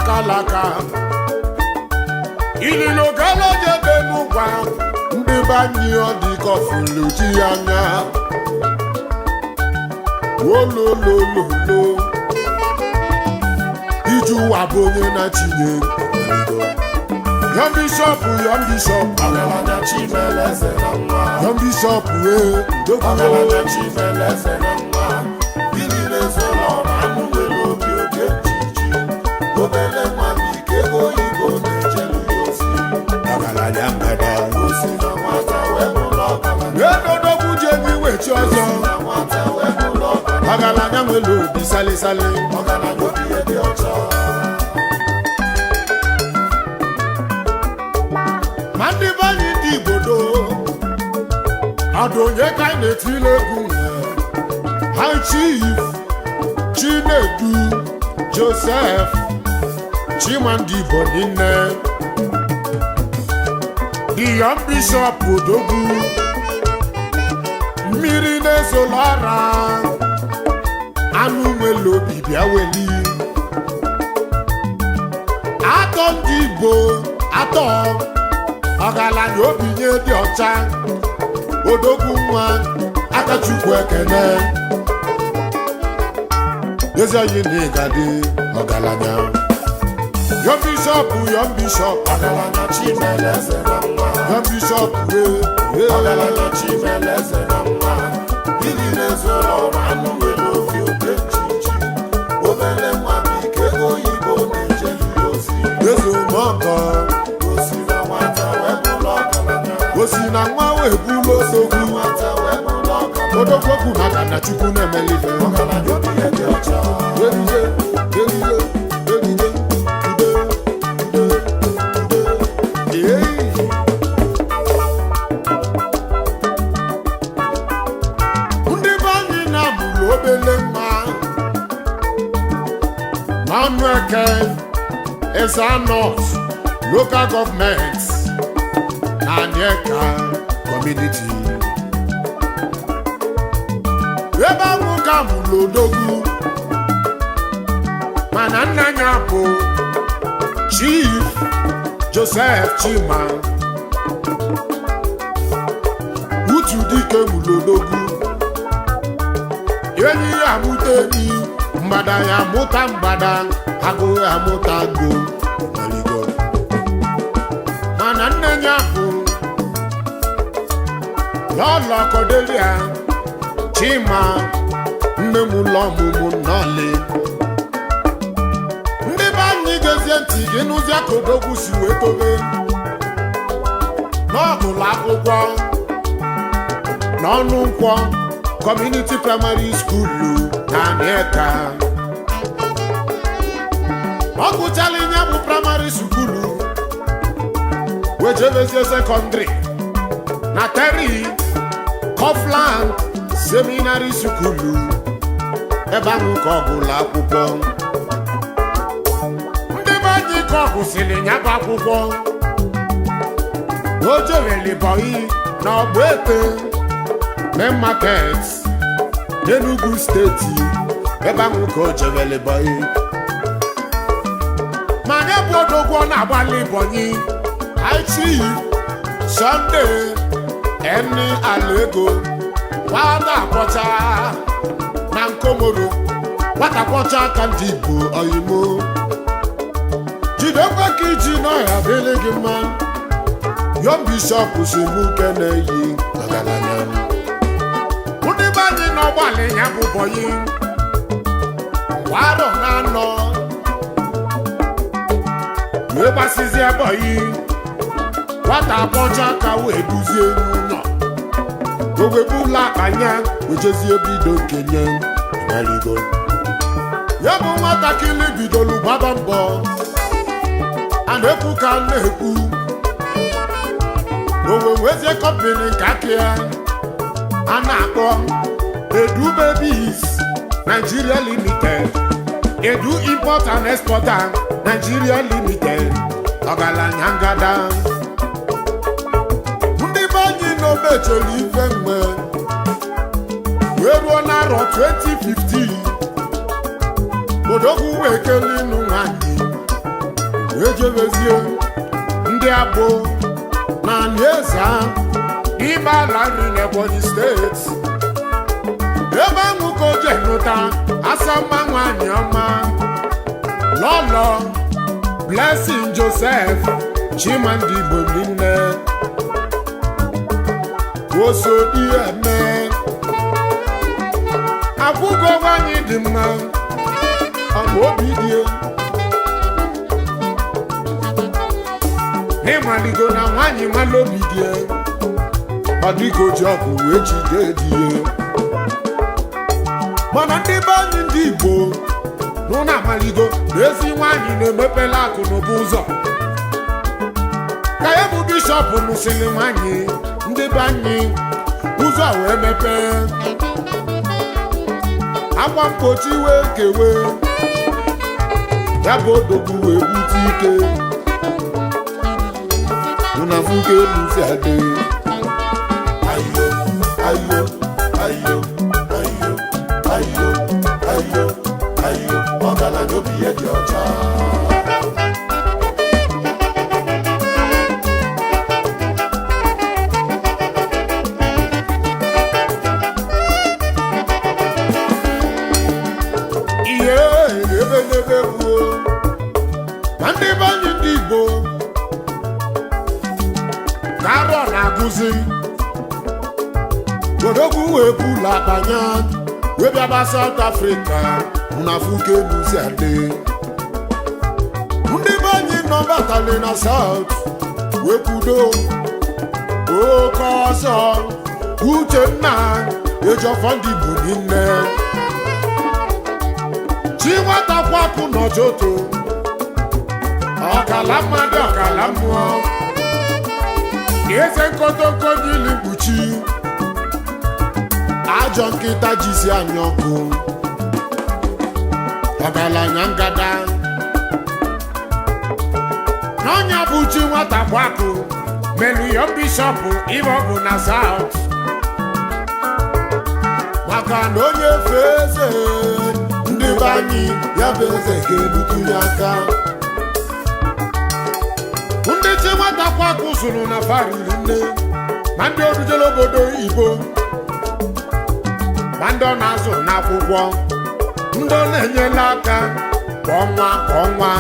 Kalaka ililo galo jebe n'ụgwa ndị banyi ọ dị kọfụlụ ji anya wololololo iju ụwa bụ onye na chinye Young Bishop agalanya chimeleze na nwa Young Bishop agalanya chimeleze na nwa ilile zolo anụ nwere obi oke obele nwamike oyibo na-ejelu ozi agalanya mgbada osi na nwata webụlọ n'odogwu ji enyi wechi ọzọ agalanya nwere obi salisali ọgaranya obi dị ọcha ma ndị banyi ndị Igbodo ọdụ onye ka anyị na-etile egwu High Chief Chinedu Joseph Chimandi Bonine the Young Bishop Odogwu mmiri na-ezolara anụ nwere obi bịa weli atọ ndị Igbo atọ ọgaranya obi nye dị ọcha Odogwu nwa Akachukwu ekene ezi anyị na-egade ọgaranya Young Bishop ọgaranya chimeleze na nwa Young Bishop ọgaranya chimeleze na nwa ilile zolo anụ nwere obi oke chichi obele nwamike oyibo na-ejelu ozi ezomọkọ osi na nwata webụlọ ọgaranya osi na nwa webulu Odogwu nwata webụlọ ọgaranya Odogwu maka na Chukwu na-emelife ọgaranya obi dị ọcha erije ndị be anyị na-abụrụ obele mma Manueke Ezanos local government na Anieka community ebe ahụ ka mụrụ Odogwu mana nna ya bụ Chief Joseph Chima utu dike mụrụ Odogwu enyi ya amụta enyi mgbada ya amụta mgbada agụ ya amụta agụ mana nne ya bụ Lọlọ Cordelia Chima nne m ụlọ ọmụmụ nnọọlị ndị be anyị gezie ntị gị n'ụzọ ka Odogwu si wee tobe n'ọgụlụ akwụkwọ n'ọnụ nkwọ Community Primary School na Anieka ọ gụchala ihe bụ primary school wee jebezie secondary na Terry Coughlin Seminary School ebe ahụ ka ọ gụrụ akwụkwọ ndị be anyị ka ọ gụsịrị ya bụ akwụkwọ o jereli bọyị na Ọgbete Main Market n'Enugu steeti ebe ahụ ka o jereli bọyị ma ya bụ Odogwu odogwu ọ na-agbalị Ebonyi Chief Sunday eni Alego nwata kwọcha na Nkomoro nwata kwọcha ka ndị Igbo oyimo jidekwa ka iji n'ọhịa dịrị gị mma Young Bishop si mụ keneyi ọgaranya ndị be anyị n'ọgbalị ya bụ Ebonyi warọ na anọ wee gbasizi Ebonyi nwata kwọcha ka wee duzie n'ụlọ ogbebula akpanya wejezie bido nkenye marigo ya bụ nwatakịrị bidolu gbaba mbọ a na-ekwu ka a na-ekwu owewezie kọmpini nke aka ya a na-akpọ Edu Babies Nigeria Limited Edu Import and Exporter Nigeria Limited ọgaranya ngada ndị be anyị n'obechoro ife mgbe wee ruo n'arọ 2015 odogwu wee kelee ịnụ nwanyị wee jebezie ndị Agbo na Anieza n'ime ala nri n'Ebonyi steeti ebe ahụ ka o je nụta Asama nwanyị ọma Lọlọ Blessing Joseph Chimamanda Igbo niile osodi eme abụgo nwanyị dị mma ọma obi die n'ịmaligo na nwanyị mala obi die ọ dịka oji ọkụ wee jide die mana ndị be anyị ndị Igbo n'ụlọ amaligo na ezi nwanyị na-emepela akụ n'ụba ụzọ ka ya bụ bishọp nụsịrị nwanyị ndị be anyị ụzọ wee mepee akwa mkpochi wee kewe ya bụ odogwu wee bute ike unafuke elusi adị ayo ayo ayo ayo ayo ayo ayo ọgaranya obi ya dị ọcha na ndị be anyị ndị Igbo ka arọ na-agụzi odogwu wee bula akpanya wee bịaba South Africa unafuke elusi adị ndị be anyị nọ batali na South wee kwudo oke ọzọ Uchenna Ejiofor ndị Igbo niile chi nwata kwapụ n'Ojoto ọkala mmadụ ọkala mmụọ eze nkotonko n'ili mkpuchi ajọ nkịta jisi anya ọkụ ọgaranya ngada n'ọnya bụ chi nwata kwapụ melu Young Bishop ibe ọ bụ na South maka na onye fe eze ndị be anyị ya bụ eze ga-ebutu ya aka ndị chi nwata kwakụ zụrụ na fariri nne ma ndị orujere obodo Igbo ma ndị ọ na-azụ n'akwụkwọ ndị ọ na-enyela aka kwa ọnwa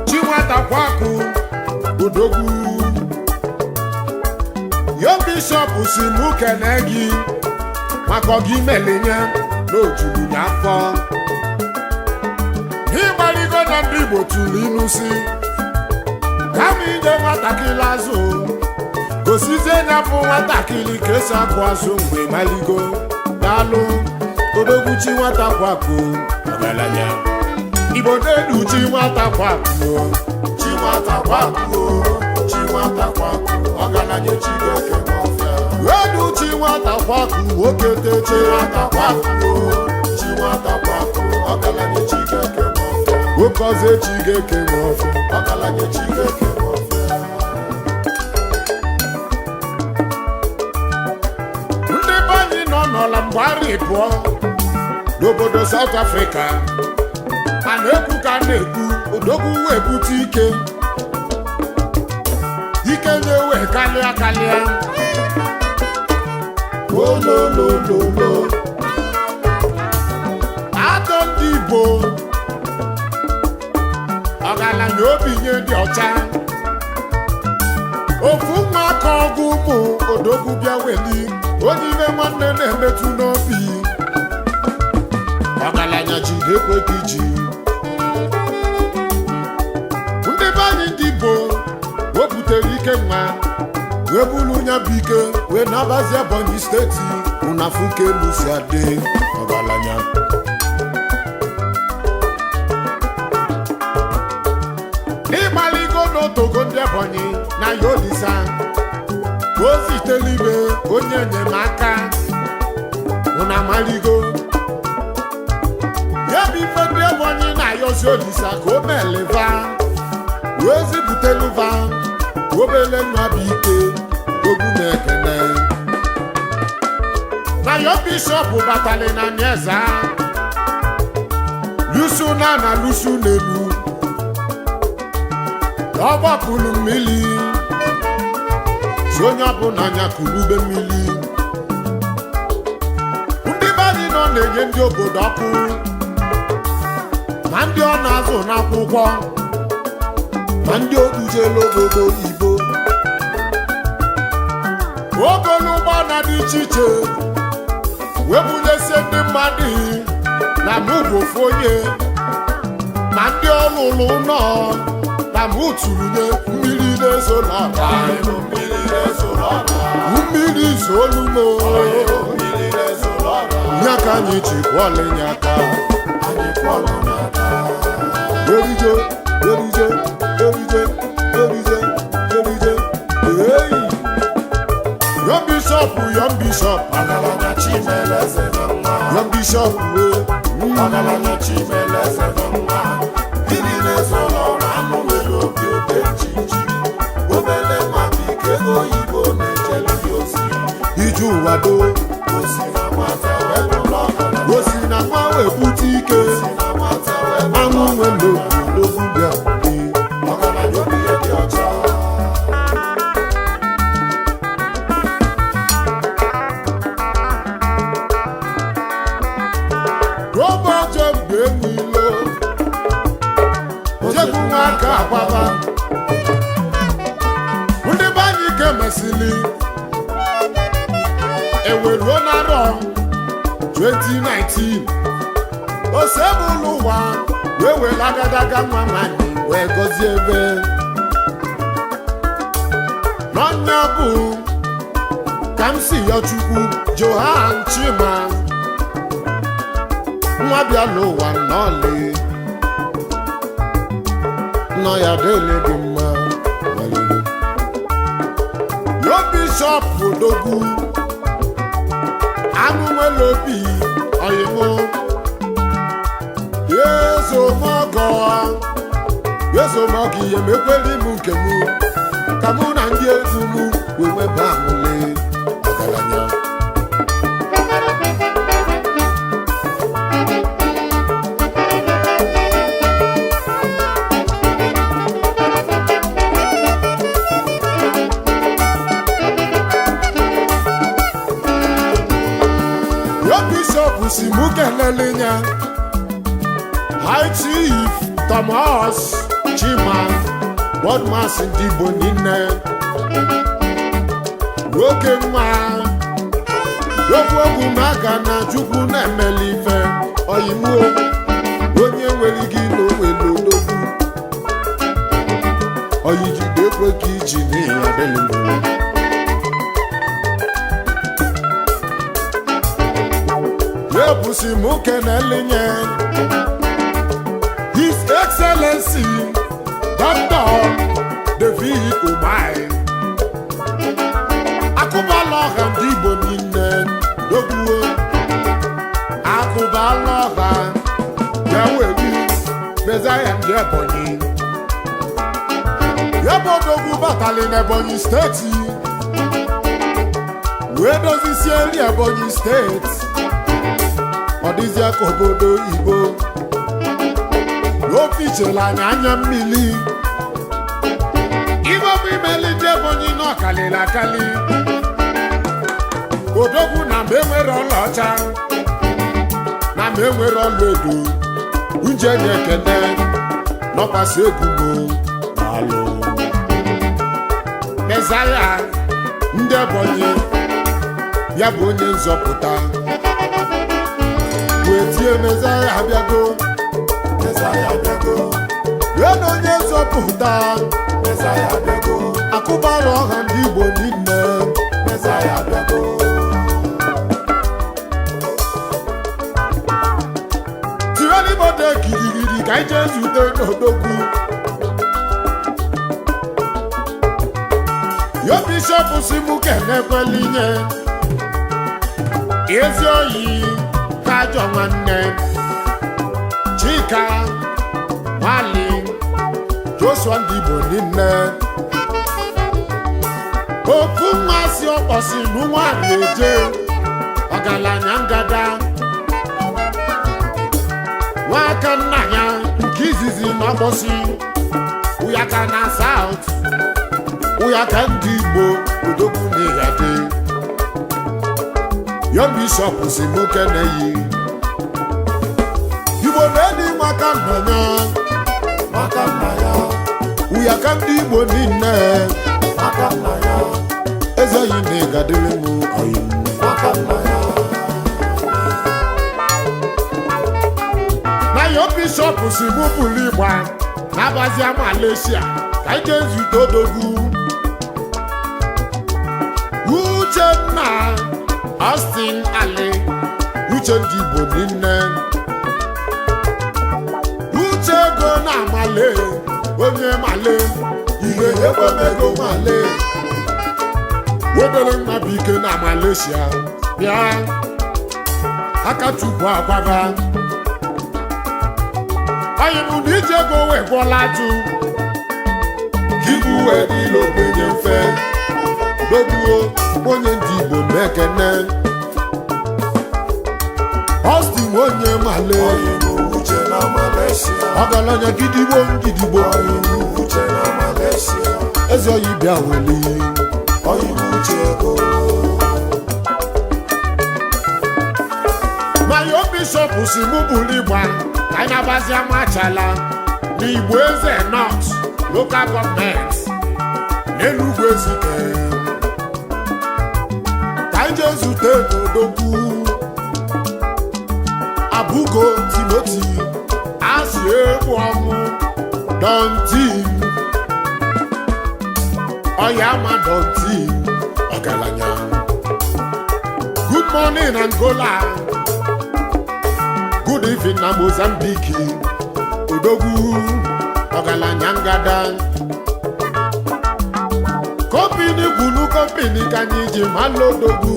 chi nwata kwakụ odogwu Young Bishop si mụ kene gị maka gị melinye n'ojuru n'afọ n'ịgbaligo na ndị Igbo tụrụ inu si kama inye nwatakịrị azụ gosizie ya bụ nwatakịrị ka esi akụ azụ mgbe maligo daalụ odogwu chi nwata kwakụ ọgaranya Igbo na-edu chi nwata kwakụ chi nwata kwakụ chi nwata kwakụ ọgaranya Chineke n'ọfịa edu chi nwata kwakụ nwoke teche nwata kwakụ chi nwata kwakụ ọgaranya Chineke n'ọfịa nwoke ọzọ Chineke n'ọfịa ọgaranya Chineke n'ọfịa ndị be anyị nọ n'ọla mgbari pụọ n'obodo South Africa a na-ekwu ka a na-ekwu odogwu wee bute ike ike na-ewe kalịa ololololo atọ ndị Igbo ọgaranya obinye dị ọcha ofu nwa aka ọgụ ụmụ odogwu bịa weli onye ime nwanne na-emetụ n'obi ọgaranya jidekwe gị ji ndị be anyị ndị Igbo wepụtara ike nwa wee bulu nya bụ ike wee nabazi Ebonyi steeti unafuke lusi adị ọgaranya ịgbaligo n'otogo ndị Ebonyi na ya Olisa o zitelibe onye enyemaka unu amaligo ya bụ ife ndị Ebonyi na yozi Olisa ka o meliva wee zipụteluva obele nwa bụ ike ogwu na-ekene na yo bishọp batali na Nieza lusu na lusu n'elu ọ gbapụrụ mmiri si onye ọbụla anya kurube mmiri ndị be anyị nọ na-enye ndị obodo ọkụ ma ndị ọ na-azụ n'akwụkwọ ma ndị odujelu obodo oyibo ogolu ụgbọala dị iche iche webunyesie ndị mmadụ na mụ ofu onye ma ndị ọlụlụ nọ na mụ tụrụnye mmiri na-ezo n'ọba mmiri zolumo ya ka anyị ji kwọlinye aka erije hey young bishop ọgaranya Chimeleze na nwa young bishop ọgaranya Chimeleze na nwa mmiri na-ezo n'ọrụ anụ nwere obi obe nchichi obele nwa bụ ike oyibo na-ejele ya ozi iju ụwa do osi na nwata wee bụrụ ọgaranya osi na nwa wee bute ike osi na nwata wee bụrụ anụ nwe n'ogwu bịa ọgaranya obi ya dị ọcha roboje mgbe enwilo jegbu nwa aka agbaba ndị be anyị ke mesili eweruo n'arọ 2019 osebụlụ ụwa wee were agadaga nwa nwanyị wee gọzie ebe n'ọnya bụ ka m si yọ Chukwu Johan Chima nwa bịa n'ụwa nnọọlị nọ ya dele dị mma yo bishọp odogwu anụ nwere obi oyimo ezomọgọ ihe mekwere m nke m ka mụ na ndị egwu m wee weba amụle ọgaranya Bishop si mụ kelele ya High Chief Thomas Chima Bodmas ndị Igbo niile nwoke nwa okwu okwu na-aga na Chukwu na-emeli ife oyimuo onye nwere gị na onwere odogwu oyijide ekwe ka iji n'ihi adịlị Ebusi mụ kenele nye His Excellency Dr. David Umahi akụbala ọha ndị Igbo niile dogbuo akụbala ọha ga-eweri Mezaya ndị Ebonyi ebe odogwu batali n'Ebonyi steeti wee dozisie nri Ebonyi steeti ọ dịzịa ka obodo Igbo n'ofichela anya mmiri ibe bụ imeli ndị kalịla akali odogwu na mgbe enwere ọlaọcha na mgbe enwere ọla edo nje na-ekene nọkwasị egwugo alụ Mezaya ndị Ebonyi ya bụ onye nzọpụta wee tie Mezaya abịago ya na onye nzọpụta Mezaya abịago akụbara ọha ndị Igbo niile Mezaya abịago tiwenibode girigiri ka ije zute n'odogwu yo bishọp si mụ kenekwela inye ezi oyi ka ajọ nwanne Chika Nwali Joshua ndị Igbo niile ofu mmasị ọkpọsi n'ụnwaanyị eje ọgaranya ngada nwaka nna ya nke izizi n'ọgbọsi ụyaka na South ụyaka ndị Igbo odogwu n'ịghade yo bishọp si mụ keneyi Igbo na-edi maka nna ya ụyaka ndị Igbo niile maka nna ya eze oyi na-ịgadịrị m oyi maka nna ya na yo bishọp si mụ bụrụ ịgba na-abazia Malaysia ka ike nzute odogwu Uchenna Austin Ali uche ndị Igbo niile uche ego na Male onye Male ihe ekwemego Male obere nna bụ ike na Malaysia bịa aka tupu akwaga anyị bụ na ije ego wee gwọla atụ ka ibu wee dịla ogbenye mfe dogbuo onye ndị Igbo na-ekene Austin onye Male uche na Malaysia ọgaranya gidigbo ngidigbo uche na Malaysia eze oyi bịa weli uche ego ma yo bishọp si mụ bụrụ ịgba ka anyị na-agbazi Amachala n'Igbo Eze North Local Government n'Enugu Ezike ka anyị jee zute n'odogwu Abugo Timoti asị egwu ọmụ Dontin Oyama Dontin ọgaranya good morning Angola good evening na Mozambique odogwu ọgaranya ngada kompini gwulu kompini ka anyị ji malụ odogwu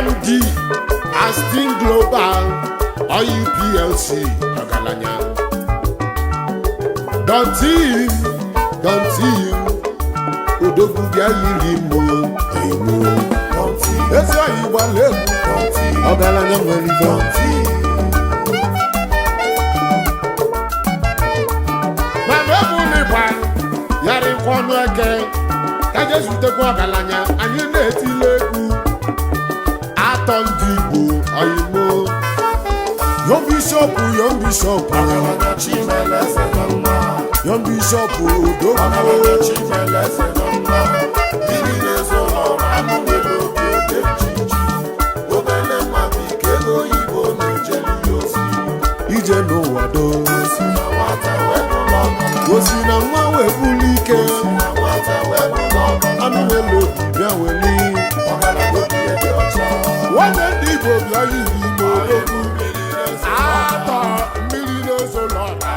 MD Astin Global Oil PLC ọgaranya Dontin odogwu bịa yiri mụ ezi oyi gbala egwu ọgaranya nwere ibe mama ebulịgba yarịkwa ọnụ eke ka je zutekwa ọgaranya anyị na-etile egwu atọ ndị Igbo oyimo Young Bishop ọgaranya Chimeleze nọ mma Young Bishop odogwu ọgaranya Chimeleze nọ mma mmiri na-ezo ọrụ anụ nwere obi oke nchichi obele nwa bụ ike ego oyibo na-ejeli ya ozi ije n'ụwa do osi na nwata wee bụrụ ọgaranya osi na nwa wee bụrụ ike osi na nwata wee bụrụ ọgaranya anụ nwere obi bịa weli ọgaranya obi dị ọcha nwanne ndị Igbo bịa yiri ime odogwu mmiri na-ezo atọ mmiri na-ezo n'ọba